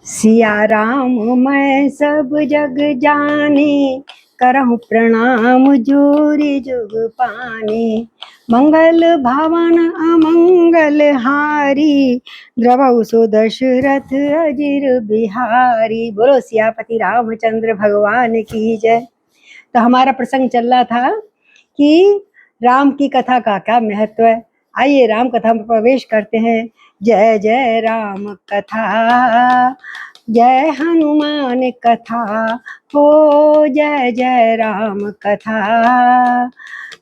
सिया राम मैं सब जग जाने, करहु प्रणाम जोरी जुग पाने। मंगल भवन अमंगल हारी, द्रवहु सो दशरथ अजिर बिहारी। बोलो सियापति रामचंद्र भगवान की जय। तो हमारा प्रसंग चल रहा था कि राम की कथा का क्या महत्व है। आइए राम कथा में प्रवेश करते हैं। जय जय राम कथा, जय हनुमान कथा, हो जय जय राम कथा,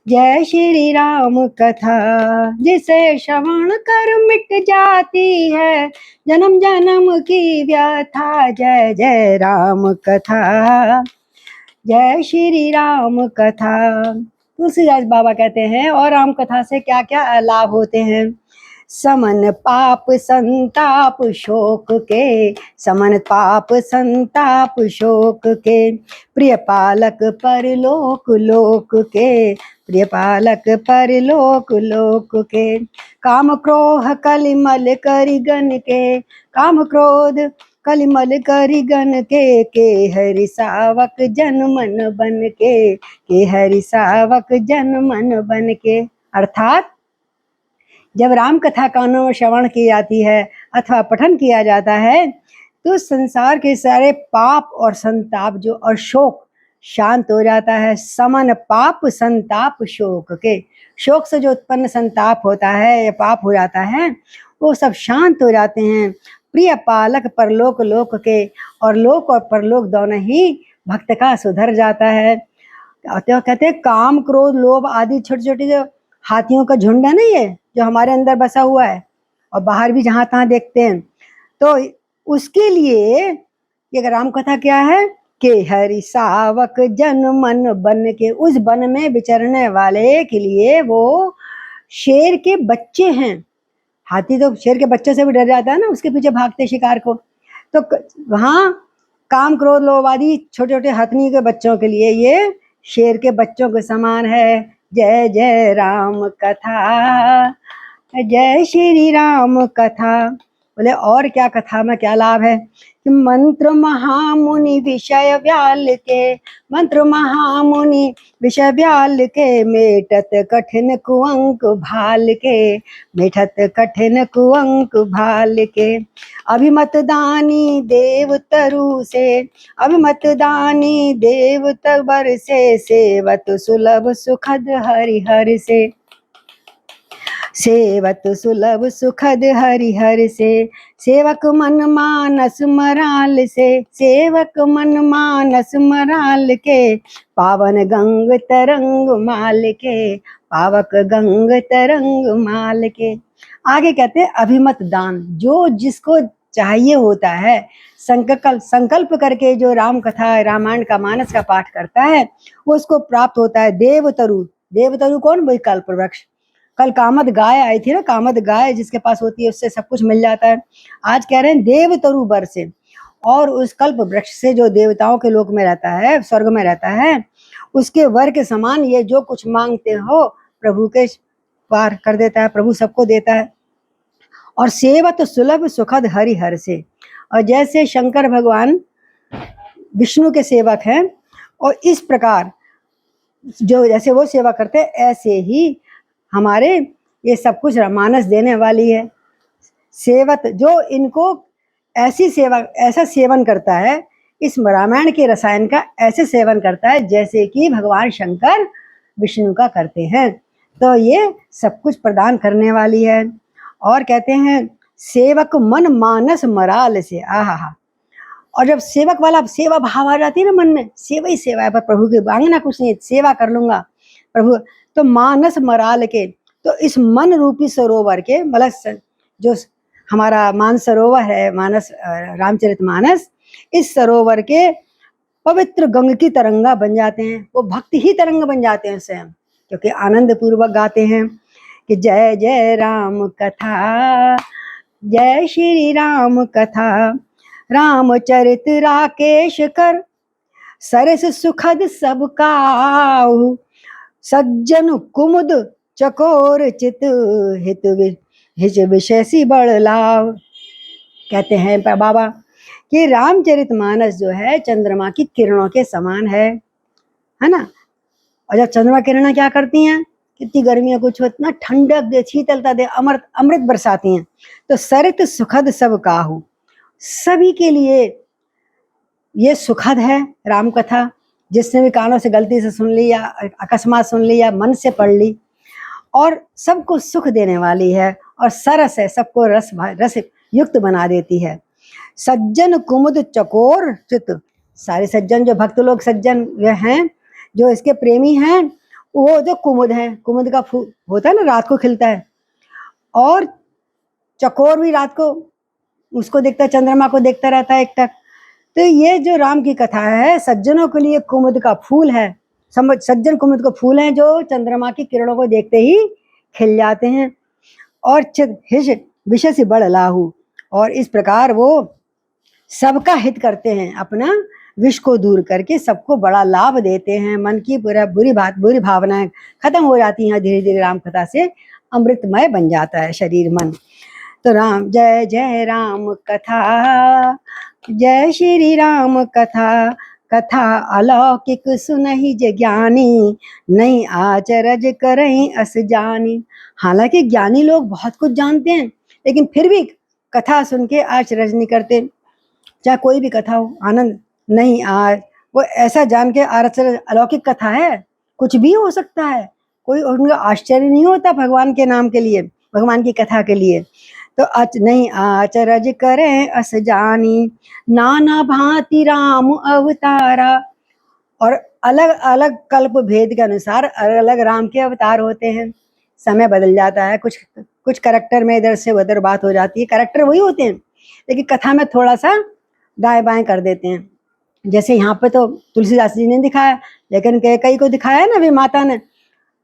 जय श्री राम कथा। जिसे श्रवण कर मिट जाती है जन्म जन्म की व्यथा। जय जय राम कथा, जय श्री राम कथा। तुलसीदास बाबा कहते हैं और राम कथा से क्या क्या लाभ होते हैं। समन पाप संताप शोक के, समन पाप संताप शोक के, प्रिय पालक परलोक लोक के, प्रिय पालक परलोक लोक के। काम क्रोध कलिमल करिगन के, काम क्रोध कलिमल करिगन के हरि सावक जन मन बन के हरि सावक जन मन बन के। अर्थात जब राम कथा कानों श्रवण की जाती है अथवा पठन किया जाता है तो संसार के सारे पाप और संताप जो और शोक शांत हो जाता है। समन पाप संताप शोक के, शोक से जो उत्पन्न संताप होता है या पाप हो जाता है वो सब शांत हो जाते हैं। प्रिय पालक परलोक लोक के, और लोक और परलोक दोनों ही भक्त का सुधर जाता है। तो कहते हैं काम क्रोध लोभ आदि छोटे छोटे जो हाथियों का झुंड है ना, ये जो हमारे अंदर बसा हुआ है और बाहर भी जहां तहां देखते हैं, तो उसके लिए ये राम कथा क्या है कि हरि सावक जन मन बन के, उस वन में विचरने वाले के लिए वो शेर के बच्चे हैं। हाथी तो शेर के बच्चे से भी डर जाता है ना, उसके पीछे भागते शिकार को। तो वहां काम क्रोध लोभ आदि छोटे छोटे हथनी के बच्चों के लिए ये शेर के बच्चों के समान है। जय जय राम कथा, जय श्री राम कथा। बोले और क्या कथा में क्या लाभ है कि मंत्र महामुनि विषय व्याल के, मंत्र महामुनि विषय व्याल के, मेटत कठिन कुअंक भाल के, मेटत कठिन कुअंक भाल के। अभिमत दानी देव तरु से, अभिमत दानी देव तर से, सेवत सुलभ सुखद हरिहर से, सेवत सुलभ सुखद हरिहर से। सेवक मन मानस मराल से, सेवक मन मानस मराल के, पावन गंग तरंग माल के, पावक गंग तरंग माल के। आगे कहते हैं अभिमत दान, जो जिसको चाहिए होता है संकल्प करके जो राम कथा रामायण का मानस का पाठ करता है वो उसको प्राप्त होता है। देवतरु, देवतरु कौन? वही कल्प वृक्ष। कल कामद गाय आई थी ना, कामद गाय जिसके पास होती है उससे सब कुछ मिल जाता है। आज कह रहे हैं देवतरु वर से, और उस कल्प वृक्ष से जो देवताओं के लोक में रहता है, स्वर्ग में रहता है, उसके वर के समान ये जो कुछ मांगते हो प्रभु के पार कर देता है, प्रभु सबको देता है। और सेवत सुलभ सुखद हरिहर से, और जैसे शंकर भगवान विष्णु के सेवक हैं और इस प्रकार जो जैसे वो सेवा करते हैं ऐसे ही हमारे ये सब कुछ मानस देने वाली है। सेवत जो इनको ऐसी सेवा ऐसा सेवन करता है, इस रामायण के रसायन का ऐसे सेवन करता है जैसे कि भगवान शंकर विष्णु का करते हैं, तो ये सब कुछ प्रदान करने वाली है। और कहते हैं सेवक मन मानस मराल से, आहा। और जब सेवक वाला सेवा भाव आ जाती है ना मन में, सेवा ही सेवा है, पर प्रभु के मांगना कुछ नहीं, सेवा कर लूंगा प्रभु, तो मानस मराल के, तो इस मन रूपी सरोवर के, मतलब जो हमारा मान सरोवर है मानस रामचरित मानस, इस सरोवर के पवित्र गंग की तरंगा बन जाते हैं, वो भक्ति ही तरंग बन जाते हैं स्वयं, क्योंकि आनंद पूर्वक गाते हैं कि जय जय राम कथा, जय श्री राम कथा। रामचरित राकेश कर, सरस सुखद सब काहू, सज्जन कुमुद चकोर चित, हित विषय सी बड़ लाभ। कहते हैं बाबा कि रामचरितमानस जो है चंद्रमा की किरणों के समान है ना। और जब चंद्रमा किरणें क्या करती हैं, कितनी गर्मी है कुछ इतना ठंडक दे, शीतलता दे, अमृत अमृत बरसाती हैं। तो सरित सुखद सब काहू, सभी के लिए ये सुखद है राम कथा। जिसने भी कानों से गलती से सुन ली या अकस्मात सुन ली या मन से पढ़ ली, और सबको सुख देने वाली है और सरस है, सबको रस युक्त बना देती है। सज्जन कुमुद चकोर चित, सारे सज्जन जो भक्त लोग सज्जन हैं, जो इसके प्रेमी हैं, वो जो कुमुद है, कुमुद का फूल होता है ना, रात को खिलता है, और चकोर भी रात को उसको देखता है, चंद्रमा को देखता रहता है एकटक। तो ये जो राम की कथा है, सज्जनों के लिए कुमुद का फूल है। सज्जन कुमुद को फूल हैं जो चंद्रमा की किरणों को देखते ही खिल जाते हैं। और विषय से बड़ लाहू, और इस प्रकार वो सबका हित करते हैं, अपना विष को दूर करके सबको बड़ा लाभ देते हैं। मन की बुरी भावनाएं खत्म हो जाती हैं धीरे धीरे, राम कथा से अमृतमय बन जाता है शरीर मन। तो राम जय जय राम कथा, जय श्री राम कथा। कथा अलौकिक सुनहि जे ज्ञानी, नहीं आचरज करहीं अस जानी। हालांकि ज्ञानी लोग बहुत कुछ जानते हैं, लेकिन फिर भी कथा सुन के आचरज नहीं करते। चाहे कोई भी कथा हो, आनंद नहीं आज वो ऐसा जान के आचरज, अलौकिक कथा है, कुछ भी हो सकता है, कोई उनका आश्चर्य नहीं होता भगवान के नाम के लिए, भगवान की कथा के लिए। तो नहीं आचरज करें अस जानी, नाना भांति राम अवतारा। और अलग अलग कल्प भेद के अनुसार अलग अलग राम के अवतार होते हैं। समय बदल जाता है, कुछ कैरेक्टर में इधर से उधर बात हो जाती है, कैरेक्टर वही होते हैं, लेकिन कथा में थोड़ा सा दाएं बाएं कर देते हैं। जैसे यहाँ पे तो तुलसीदास जी ने दिखाया, लेकिन कई को दिखाया है ना, वे माता ने,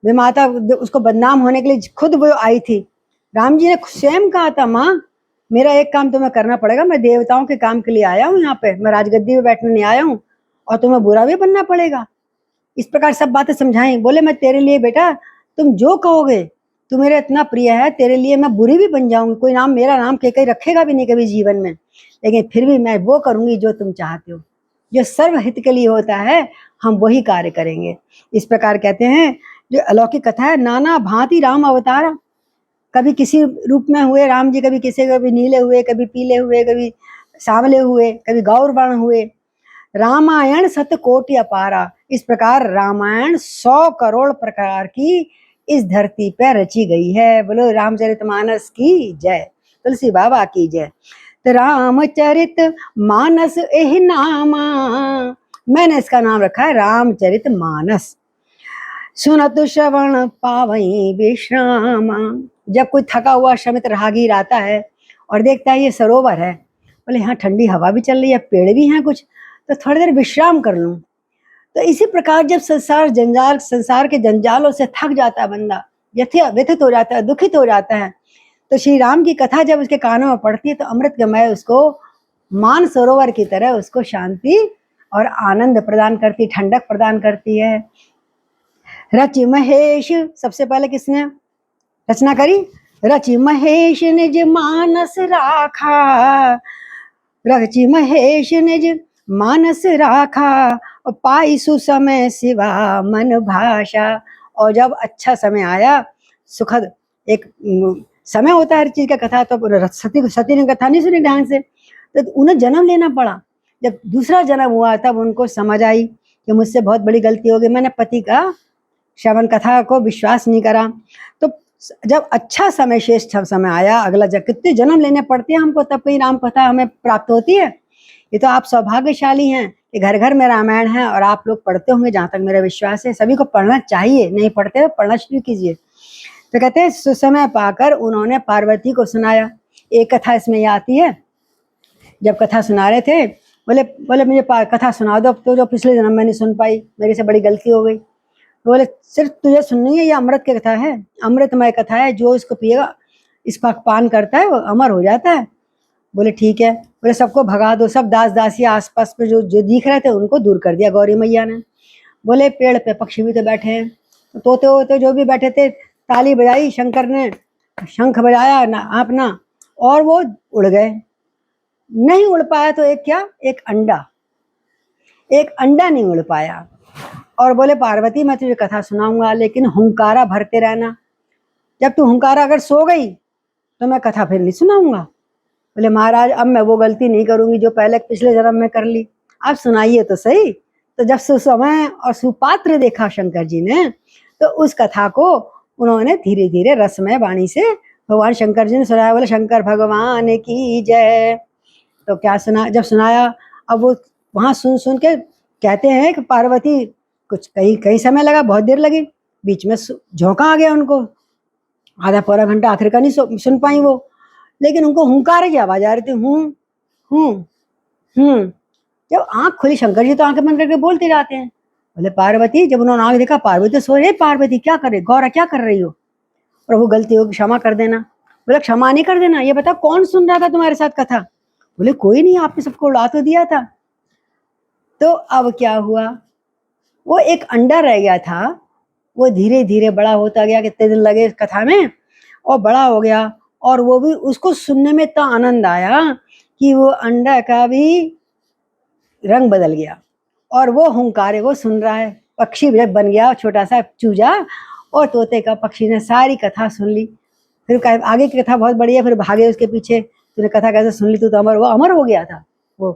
वे माता उसको बदनाम होने के लिए खुद वो आई थी। राम जी ने स्वयं कहा था, माँ मेरा एक काम तुम्हें करना पड़ेगा, मैं देवताओं के काम के लिए आया हूँ यहाँ पे, मैं राजगद्दी पे बैठने नहीं आया हूँ, और तुम्हें बुरा भी बनना पड़ेगा। इस प्रकार सब बातें समझाई। बोले मैं तेरे लिए बेटा, तुम जो कहोगे, तू मेरे इतना प्रिय है, तेरे लिए मैं बुरी भी बन जाऊंगी, कोई नाम मेरा नाम कहीं रखेगा भी नहीं कभी जीवन में, लेकिन फिर भी मैं वो करूंगी जो तुम चाहते हो, जो सर्वहित के लिए होता है, हम वही कार्य करेंगे। इस प्रकार कहते हैं जो अलौकिक कथा है, नाना भांति राम अवतारा। कभी किसी रूप में हुए राम जी, कभी किसी, कभी नीले हुए, कभी पीले हुए, कभी सांवले हुए, कभी गौर वर्ण हुए। रामायण सतकोटि अपारा, इस प्रकार रामायण 100 करोड़ प्रकार की इस धरती पर रची गई है। बोलो रामचरितमानस की जय, तुलसी बाबा की जय। तो रामचरित मानस एह नामा, मैंने इसका नाम रखा है रामचरित मानस। सुनत श्रवण पावई विश्रामा, जब कोई थका हुआ श्रमित राहगीर आता है और देखता है ये सरोवर है, बोले यहाँ ठंडी हवा भी चल रही है, पेड़ भी हैं कुछ, तो थोड़ी देर विश्राम कर लूं। तो इसी प्रकार जब संसार के जंजालों से थक जाता है बंदा, व्यथित हो जाता है, दुखित हो जाता है, तो श्री राम की कथा जब उसके कानों में पड़ती है तो अमृतमय उसको मान सरोवर की तरह उसको शांति और आनंद प्रदान करती, ठंडक प्रदान करती है। रचि महेश, सबसे पहले किसने रचना करी? रचि महेश निज मानस राखा, रचि महेश निज मानस राखा, पाई सुसमय सिवा मन भाषा। और जब अच्छा समय आया, सुखद एक समय होता है हर चीज का, कथा तो सती ने कथा नहीं सुनी ढंग से, तो उन्हें जन्म लेना पड़ा। जब दूसरा जन्म हुआ तब उनको समझ आई कि मुझसे बहुत बड़ी गलती हो गई, मैंने पति का श्रवण कथा को विश्वास नहीं करा। तो जब अच्छा समय, श्रेष्ठ समय आया, अगला कितने जन्म लेने पड़ते हैं हमको, तब कहीं राम कथा हमें प्राप्त होती है। ये तो आप सौभाग्यशाली हैं कि घर घर में रामायण है और आप लोग पढ़ते होंगे, जहाँ तक मेरा विश्वास है। सभी को पढ़ना चाहिए, नहीं पढ़ते तो पढ़ना शुरू कीजिए। तो कहते हैं सुसमय पाकर उन्होंने पार्वती को सुनाया। एक कथा इसमें ये आती है, जब कथा सुना रहे थे, बोले मुझे कथा सुना दो, तो जो पिछले जन्म में नहीं सुन पाई, मेरी से बड़ी गलती हो गई। बोले सिर्फ तुझे सुननी है, ये अमृत की कथा है, अमृतमय कथा है, जो इसको पिएगा, इसका पान करता है वो अमर हो जाता है। बोले ठीक है। बोले सबको भगा दो, सब दास दासी आसपास में जो दिख रहे थे उनको दूर कर दिया गौरी मैया ने। बोले पेड़ पे पक्षी भी तो बैठे हैं, तो तोते होते जो भी बैठे थे, ताली बजाई, शंकर ने शंख बजाया ना अपना, और वो उड़ गए। नहीं उड़ पाया तो एक क्या, एक अंडा नहीं उड़ पाया। और बोले पार्वती मैं तुझे कथा सुनाऊंगा, लेकिन हुंकारा भरते रहना, जब तू हुंकारा अगर सो गई तो मैं कथा फिर नहीं सुनाऊंगा। बोले महाराज अब मैं वो गलती नहीं करूंगी जो पहले पिछले जन्म में कर ली, आप सुनाइए तो सही। तो जब सुसमय और सुपात्र देखा शंकर जी ने, तो उस कथा को उन्होंने धीरे धीरे रसमय वाणी से भगवान शंकर जी ने सुनाया। बोले शंकर भगवान की जय। तो क्या सुना, जब सुनाया, अब वो वहां सुन सुन के कहते हैं कि पार्वती कुछ कई कई समय लगा, बहुत देर लगी, बीच में झोंका आ गया उनको, आधा पौना घंटा आखिर का नहीं सुन पाई वो, लेकिन उनको हुंकार की आवाज आ रही थी, हूं हूं हूं। जब आंख खुली, शंकर जी तो आंखें बंद करके बोलते जाते हैं। बोले पार्वती, जब उन्होंने आंख देखा, पार्वती सो रही, पार्वती क्या कर रही, गौरा क्या कर रही हो, प्रभु गलती होगी क्षमा कर देना। बोले क्षमा नहीं कर देना, ये बता कौन सुन रहा था तुम्हारे साथ कथा। बोले कोई नहीं, आपने सबको उड़ा तो दिया था। तो अब क्या हुआ, वो एक अंडा रह गया था, वो धीरे धीरे बड़ा होता गया, कितने दिन लगे कथा में, और बड़ा हो गया, और वो भी उसको सुनने में इतना आनंद आया कि वो अंडा का भी रंग बदल गया, और वो हुंकारे वो सुन रहा है, पक्षी भी बन गया, छोटा सा चूजा, और तोते का पक्षी ने सारी कथा सुन ली। फिर आगे की कथा बहुत बढ़िया, फिर भागे उसके पीछे, तूने कथा कैसे सुन ली, तू तो अमर, वो अमर हो गया था वो।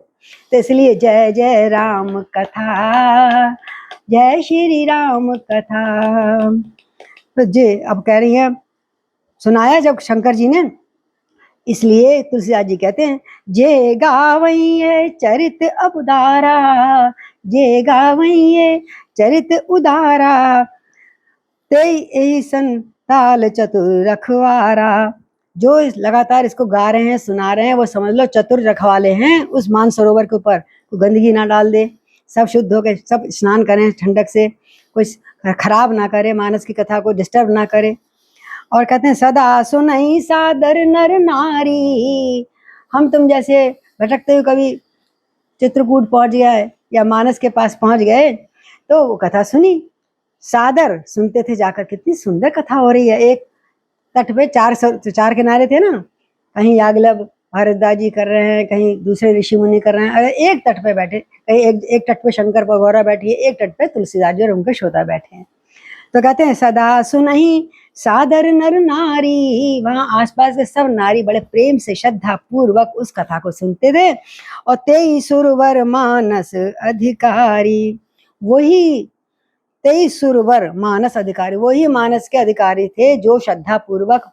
तो इसलिए जय जय राम कथा, जय श्री राम कथा। तो जे अब कह रही है, सुनाया जब शंकर जी ने, इसलिए तुलसीदास जी कहते हैं, जे गावैये चरित अबुदारा, जे गावैये चरित उदारा, ते ऐसन ताल चतुर रखवारा। जो लगातार इसको गा रहे हैं, सुना रहे हैं, वो समझ लो चतुर रखवाले हैं उस मानसरोवर के ऊपर, कोई गंदगी ना डाल दे, सब शुद्ध होकर सब स्नान करें ठंडक से, कुछ खराब ना करे, मानस की कथा को डिस्टर्ब ना करे। और कहते हैं सदा सुनई सादर नर नारी, हम तुम जैसे भटकते हुए कभी चित्रकूट पहुंच गए या मानस के पास पहुंच गए, तो वो कथा सुनी, सादर सुनते थे जाकर, कितनी सुंदर कथा हो रही है। एक तट पे चार किनारे थे ना, कहीं याग्लब भारद्वाज जी कर रहे हैं, कहीं दूसरे ऋषि मुनि कर रहे हैं, अरे एक तट पे बैठे, कहीं एक तट पे शंकर गौरा बैठी है, एक तट पे तुलसीदास जी और उनके श्रोता बैठे हैं। तो कहते हैं सदा सुनही सादर नर नारी, वहां आसपास के सब नारी बड़े प्रेम से श्रद्धा पूर्वक उस कथा को सुनते थे। और तेई सुरवर मानस अधिकारी, वही 23 सुरवर मानस अधिकारी, वही मानस के अधिकारी थे जो श्रद्धा पूर्वक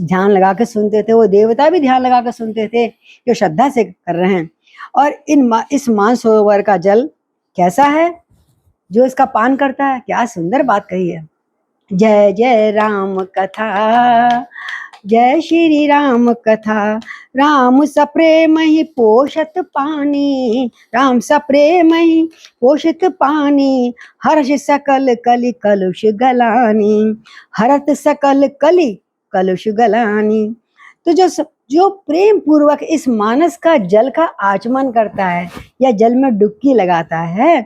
ध्यान लगा के सुनते थे। वो देवता भी ध्यान लगा के सुनते थे जो श्रद्धा से कर रहे हैं। और इस मानसरोवर का जल कैसा है, जो इसका पान करता है, क्या सुंदर बात कही है। जय जय राम कथा, जय श्री राम कथा, राम सप्रेम ही पोषत पानी, राम सप्रेम ही पोषित पानी, हर्ष सकल कलि कलुष गलानी, हरत सकल कलि कलुष गलानी। तो जो प्रेम पूर्वक इस मानस का जल का आचमन करता है या जल में डुबकी लगाता है,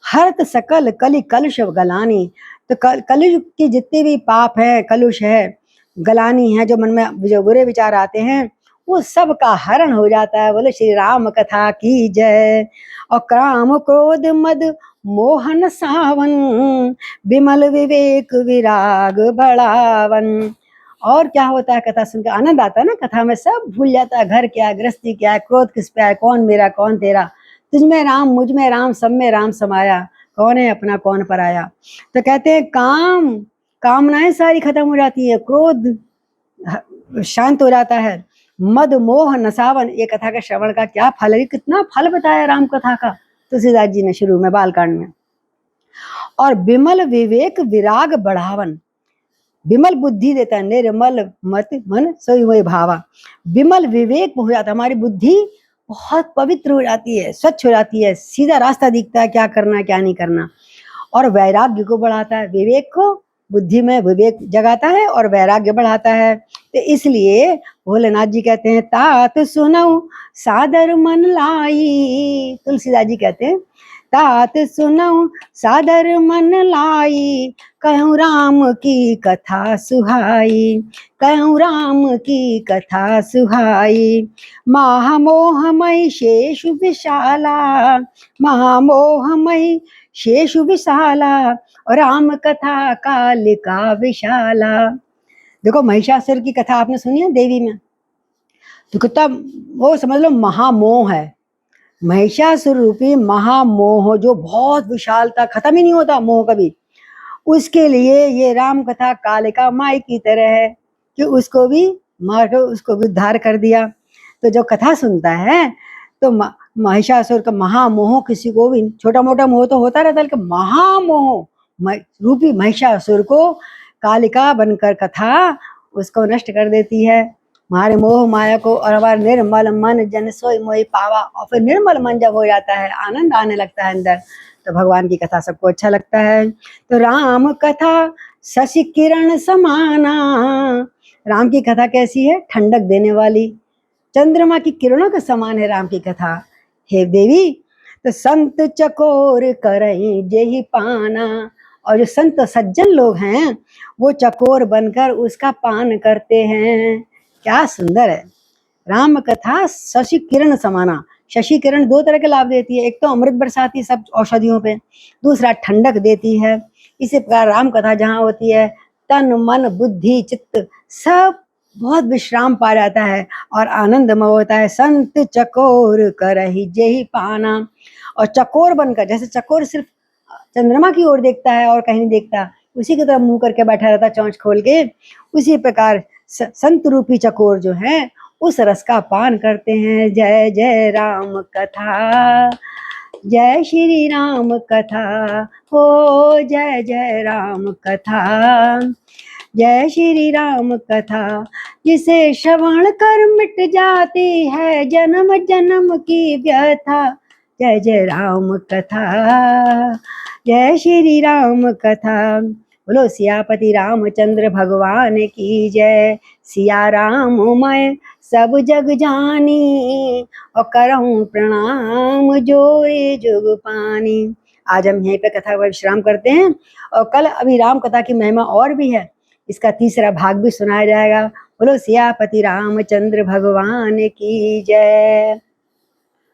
हरत सकल कलि कलुष गलानी, तो कलुष के जितने भी पाप है, कलुष है, गलानी है, जो मन में जो बुरे विचार आते हैं, वो सब का हरण हो जाता है। बोले श्री राम कथा की जय। और काम क्रोध मद मोहन सावन, विमल विवेक विराग बढ़ावन। और क्या होता है, कथा सुनकर आनंद आता है ना, कथा में सब भूल जाता है, घर क्या है, गृहस्थी क्या है, क्रोध किस पे है, कौन मेरा कौन तेरा, तुझ में राम मुझ में राम सब में राम समाया, कौन है अपना कौन पराया। तो कहते हैं कामनाएं सारी खत्म हो जाती है, क्रोध शांत हो जाता है, मद मोह नसावन। ये कथा का श्रवण का क्या फल है, कितना फल बताया राम कथा का तुलसीदास जी ने शुरू में बालकांड में। और विमल विवेक विराग बढ़ावन, विमल बुद्धि देता है, निर्मल मत मन सोई वही भावा। विमल विवेक हो जाता है, हमारी बुद्धि बहुत पवित्र हो जाती है, स्वच्छ हो जाती है, सीधा रास्ता दिखता है, क्या करना क्या नहीं करना। और वैराग्य को बढ़ाता है, विवेक को बुद्धि में विवेक जगाता है और वैराग्य बढ़ाता है। तो इसलिए भोलेनाथ जी कहते हैं तात सुनऊ सादर मन लाई, तुलसीदास जी कहते हैं तात सुनऊ सादर मन लाई, कहूँ राम की कथा सुहाई, कहूँ राम की कथा सुहाई। महामोहमयी शेषु विशाला, महामोहमयी शेषु विशाला, और राम कथा कालिका विशाला। देखो महिषासुर की कथा आपने सुनी है देवी में, तो कितना वो समझ लो महामोह है। महिषासुर रूपी महामोह जो बहुत विशाल था, खत्म ही नहीं होता मोह कभी, उसके लिए ये राम कथा कालिका माई की तरह है कि उसको भी मार कर उसको भी उद्धार कर दिया। तो जो कथा सुनता है तो महिषासुर का महामोह, किसी को भी छोटा मोटा मोह तो होता रहता है, लेकिन महामोह रूपी महिषासुर को कालिका बनकर कथा उसको नष्ट कर देती है। हमारे मोह माया को, और हमारे निर्मल मन जन सोई मोहि पावा, और फिर निर्मल मन जब हो जाता है, आनंद आने लगता है अंदर, तो भगवान की कथा सबको अच्छा लगता है। तो राम कथा शशि किरण समाना, राम की कथा कैसी है? ठंडक देने वाली, चंद्रमा की किरणों के समान है राम की कथा। हे देवी, तो संत चकोर करई जेहि पाना, और जो संत सज्जन लोग हैं वो चकोर बनकर उसका पान करते हैं। क्या सुंदर है राम कथा। शशि किरण समाना, शशि किरण दो तरह के लाभ देती है, एक तो अमृत बरसाती सब औषधियों पे, दूसरा ठंडक देती है। इसी प्रकार राम कथा जहाँ होती है, तन मन बुद्धि चित्त सब बहुत विश्राम पा जाता है और आनंदमय होता है। संत चकोर करहि जेहि पाना, और चकोर बनकर, जैसे चकोर सिर्फ चंद्रमा की ओर देखता है और कहीं नहीं देखता, उसी की तरफ मुंह करके बैठा रहता चोंच खोल के, उसी प्रकार संत रूपी चकोर जो है उस रस का पान करते हैं। जय जय राम कथा, जय श्री राम कथा, हो जय जय राम कथा, जय श्री राम कथा। जिसे श्रवण कर मिट जाती है जन्म जन्म की व्यथा, जय जय राम कथा, जय श्री राम कथा। बोलो सियापति रामचंद्र भगवान की जय। सिया राम मैं सब जग जानी, और करहूँ प्रणाम जोरे जुग पानी। आज हम यहीं पे कथा का विश्राम करते हैं, और कल अभी राम कथा की महिमा और भी है, इसका तीसरा भाग भी सुनाया जाएगा। बोलो सियापति रामचंद्र भगवान की जय।